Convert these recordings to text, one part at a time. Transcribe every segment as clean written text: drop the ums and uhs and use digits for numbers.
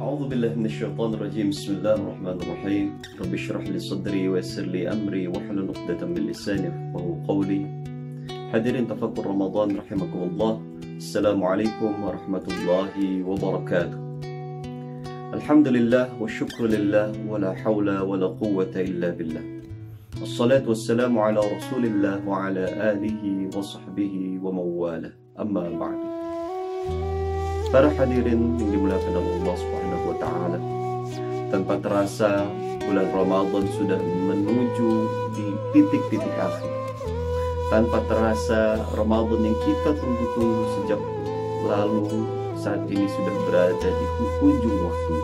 أعوذ بالله من الشيطان الرجيم. بسم الله الرحمن الرحيم. رب اشرح لي صدري ويسر لي أمري واحلل عقدة من لساني يفقهوا قولي. Hadirin tafakkur Ramadan rahimakumullah. Assalamualaikum warahmatullahi wabarakatuh. Alhamdulillah wa syukru lillah wa la hawla wa la quwwata illa billah. Assalatu wassalamu ala rasulillah wa ala alihi wa sahbihi wa mawala. Amma ba'du. Para hadirin yang dimuliakan Allah Subhanahu wa taala, tanpa terasa bulan Ramadan sudah menuju di titik-titik akhir. Tanpa terasa Ramadan yang kita tunggu-tunggu sejak lalu saat ini sudah berada di ujung waktu.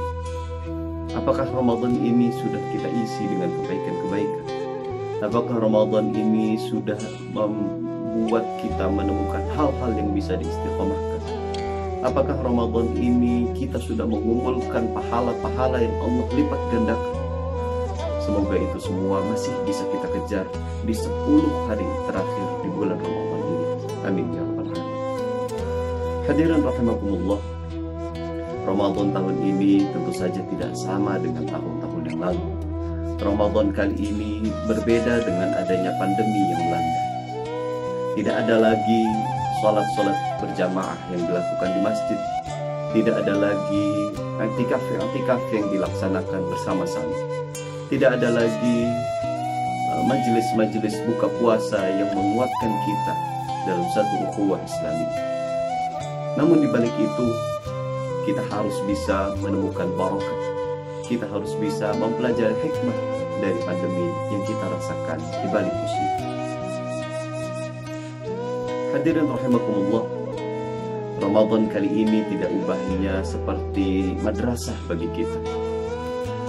Apakah Ramadan ini sudah kita isi dengan kebaikan-kebaikan? Apakah Ramadan ini sudah membuat kita menemukan hal-hal yang bisa diistiqomahkan? Apakah Ramadan ini kita sudah mengumpulkan pahala-pahala yang Allah lipat gandakan? Semoga itu semua masih bisa kita kejar di 10 hari terakhir di bulan Ramadan ini. Amin ya rabbal alamin. Hadirin rahimakumullah, Ramadan tahun ini tentu saja tidak sama dengan tahun-tahun yang lalu. Ramadan kali ini berbeda dengan adanya pandemi yang melanda. Tidak ada lagi sholat berjamaah yang dilakukan di masjid. Tidak ada lagi i'tikaf yang dilaksanakan bersama-sama. Tidak ada lagi majelis-majelis buka puasa yang menguatkan kita dalam satu ukhuwah Islami. Namun di balik itu, kita harus bisa menemukan barokah. Kita harus bisa mempelajari hikmah dari pandemi yang kita rasakan di balik musibah. Hadirin rahimakumullah, Ramadan kali ini tidak ubahnya seperti madrasah bagi kita.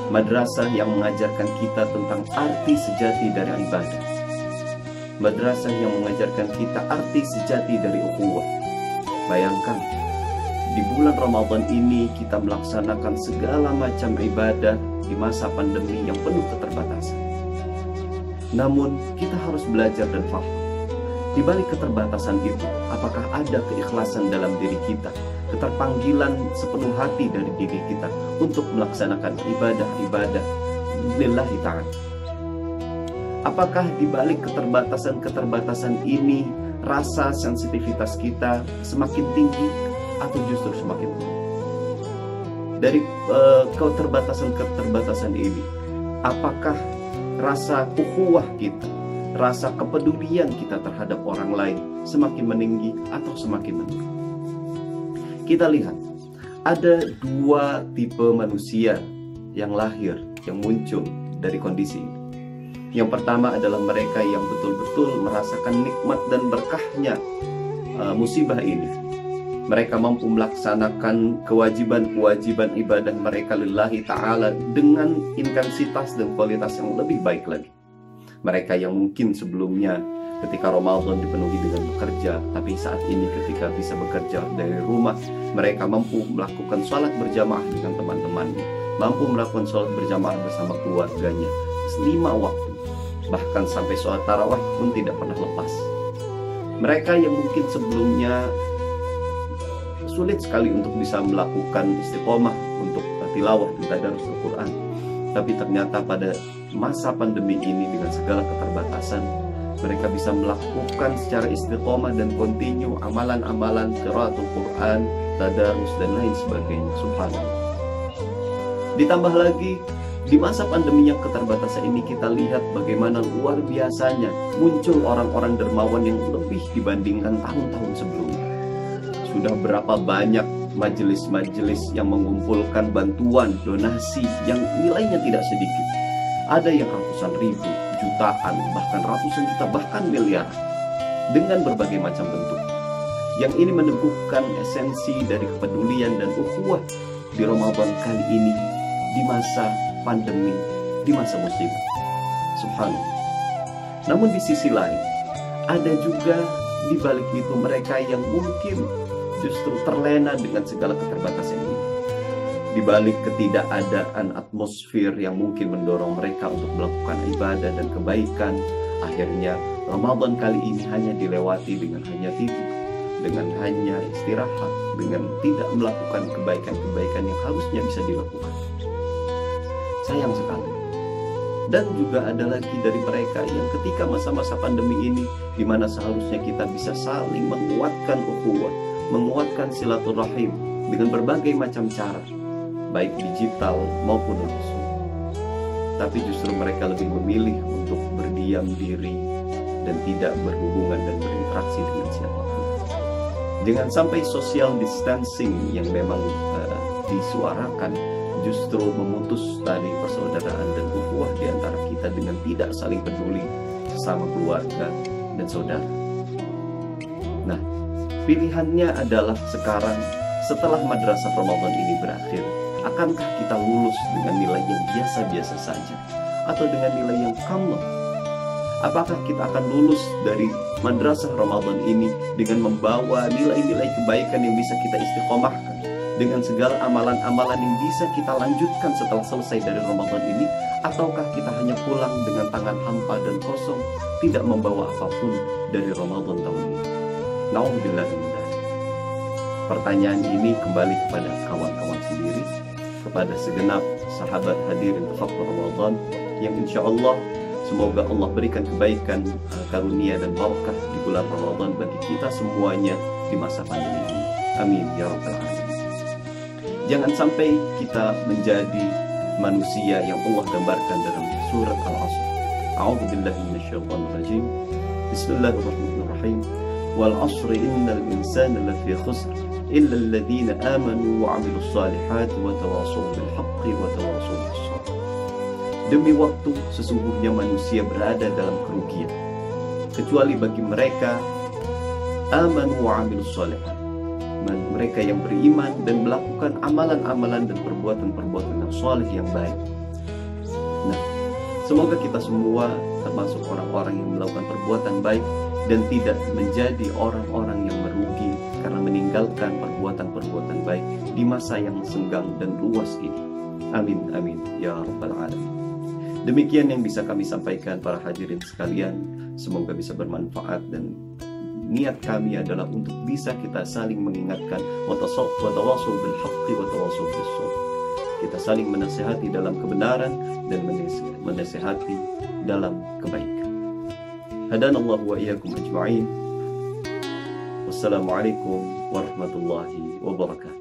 Madrasah yang mengajarkan kita tentang arti sejati dari ibadah. Madrasah yang mengajarkan kita arti sejati dari ukhuwah. Bayangkan, di bulan Ramadan ini kita melaksanakan segala macam ibadah di masa pandemi yang penuh keterbatasan. Namun, kita harus belajar dan paham. Di balik keterbatasan itu, apakah ada keikhlasan dalam diri kita, keterpanggilan sepenuh hati dari diri kita untuk melaksanakan ibadah-ibadah lillahi ta'ala? Apakah di balik keterbatasan ini rasa sensitivitas kita semakin tinggi atau justru semakin turun? Dari keterbatasan ini, apakah rasa ukhuwah kita, rasa kepedulian kita terhadap orang lain semakin meninggi atau semakin menurun? Kita lihat, ada 2 tipe manusia yang lahir, yang muncul dari kondisi ini. Yang pertama adalah mereka yang betul-betul merasakan nikmat dan berkahnya musibah ini. Mereka mampu melaksanakan kewajiban-kewajiban ibadah mereka lillahi ta'ala dengan intensitas dan kualitas yang lebih baik lagi. Mereka yang mungkin sebelumnya ketika Ramadan dipenuhi dengan bekerja, tapi saat ini ketika bisa bekerja dari rumah, mereka mampu melakukan sholat berjamaah dengan teman-temannya, mampu melakukan sholat berjamaah bersama keluarganya 5 waktu, bahkan sampai sholat tarawih pun tidak pernah lepas. Mereka yang mungkin sebelumnya sulit sekali untuk bisa melakukan istiqomah untuk tilawah dan tadarus Al-Quran, tapi ternyata pada masa pandemi ini dengan segala keterbatasan, mereka bisa melakukan secara istiqomah dan kontinu amalan-amalan qiraatul Quran, tadarus dan lain sebagainya. Subhanallah. Ditambah lagi, di masa pandemi yang keterbatasan ini kita lihat bagaimana luar biasanya muncul orang-orang dermawan yang lebih dibandingkan tahun-tahun sebelumnya. Sudah berapa banyak majelis-majelis yang mengumpulkan bantuan, donasi yang nilainya tidak sedikit. Ada yang ratusan ribu, jutaan, bahkan ratusan juta, bahkan miliar, dengan berbagai macam bentuk. Yang ini meneguhkan esensi dari kepedulian dan ukhuwah di Ramadan kali ini, di masa pandemi, di masa musibah. Subhanallah. Namun di sisi lain, ada juga di balik itu mereka yang mungkin justru terlena dengan segala keterbatasan ini. Di balik ketidakadaan atmosfer yang mungkin mendorong mereka untuk melakukan ibadah dan kebaikan, akhirnya Ramadan kali ini hanya dilewati dengan hanya tidur, dengan hanya istirahat, dengan tidak melakukan kebaikan-kebaikan yang harusnya bisa dilakukan. Sayang sekali. Dan juga ada lagi dari mereka yang ketika masa-masa pandemi ini, di mana seharusnya kita bisa saling menguatkan ukhuwah, menguatkan silaturahim dengan berbagai macam cara, baik digital maupun langsung. Tapi justru mereka lebih memilih untuk berdiam diri dan tidak berhubungan dan berinteraksi dengan siapapun. Jangan sampai social distancing yang memang disuarakan justru memutus tali persaudaraan dan ukhuwah di antara kita dengan tidak saling peduli sesama keluarga dan saudara. Nah, pilihannya adalah sekarang setelah madrasah Ramadan ini berakhir, akankah kita lulus dengan nilai yang biasa-biasa saja atau dengan nilai yang kamil? Apakah kita akan lulus dari madrasah Ramadan ini dengan membawa nilai-nilai kebaikan yang bisa kita istiqomahkan, dengan segala amalan-amalan yang bisa kita lanjutkan setelah selesai dari Ramadan ini, ataukah kita hanya pulang dengan tangan hampa dan kosong, tidak membawa apapun dari Ramadan tahun ini? Na'udzubillah min dzalik. Pertanyaan ini kembali kepada kawan-kawan sendiri, kepada segenap sahabat hadirin tafakkur Ramadan, yang insya Allah semoga Allah berikan kebaikan, karunia dan barakah di bulan Ramadan bagi kita semuanya di masa pandemi ini. Amin ya rabbal alamin. Jangan sampai kita menjadi manusia yang Allah gambarkan dalam surat Al-Asr. A'udzubillahi minasyaitonir rajim. Bismillahirrahmanirrahim. Wal 'ashri innal insana lafi khusr illa alladhina amanu wa 'amilus salihati wa tawashaw bil haqqi wa tawashaw bis sabr. Demi waktu sesungguhnya manusia berada dalam kerugian kecuali bagi mereka amanu wa 'amilus salihati, mereka yang beriman dan melakukan amalan-amalan dan perbuatan-perbuatan yang saleh yang baik. Nah, semoga kita semua termasuk orang-orang yang melakukan perbuatan baik dan tidak menjadi orang-orang yang merugi karena meninggalkan perbuatan-perbuatan baik di masa yang senggang dan luas ini. Amin amin ya rabbal alamin. Demikian yang bisa kami sampaikan para hadirin sekalian. Semoga bisa bermanfaat dan niat kami adalah untuk bisa kita saling mengingatkan wa tawashaw bil haqqi wa tawashaw bis sabr. Kita saling menasihati dalam kebenaran dan menasihati dalam kebaikan. Hadanallahu wa iyyakum ajma'in. Wassalamualaikum warahmatullahi wabarakatuh.